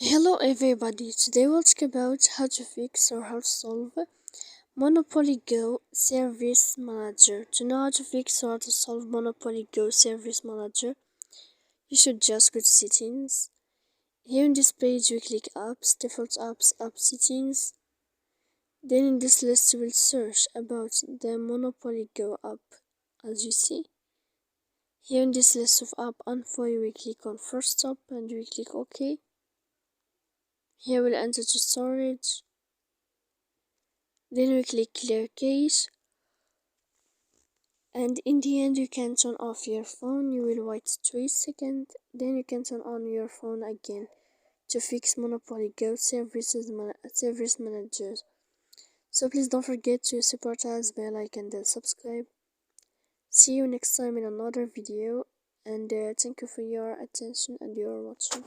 Hello everybody, today we'll talk about how to fix or how to solve Monopoly Go Service Manager. To know how to fix or how to solve Monopoly Go Service Manager, you should just go to Settings. Here in this page we click Apps, Default Apps, App Settings. Then in this list you will search about the Monopoly Go app, as you see. Here in this list of app info you will click on First Stop and we click OK. Here we'll enter to storage. Then we click clear cache, and in the end you can turn off your phone. You will wait 3 seconds, then you can turn on your phone again to fix Monopoly Go service managers. So please don't forget to support us by like and then subscribe. See you next time in another video, and thank you for your attention and your watching.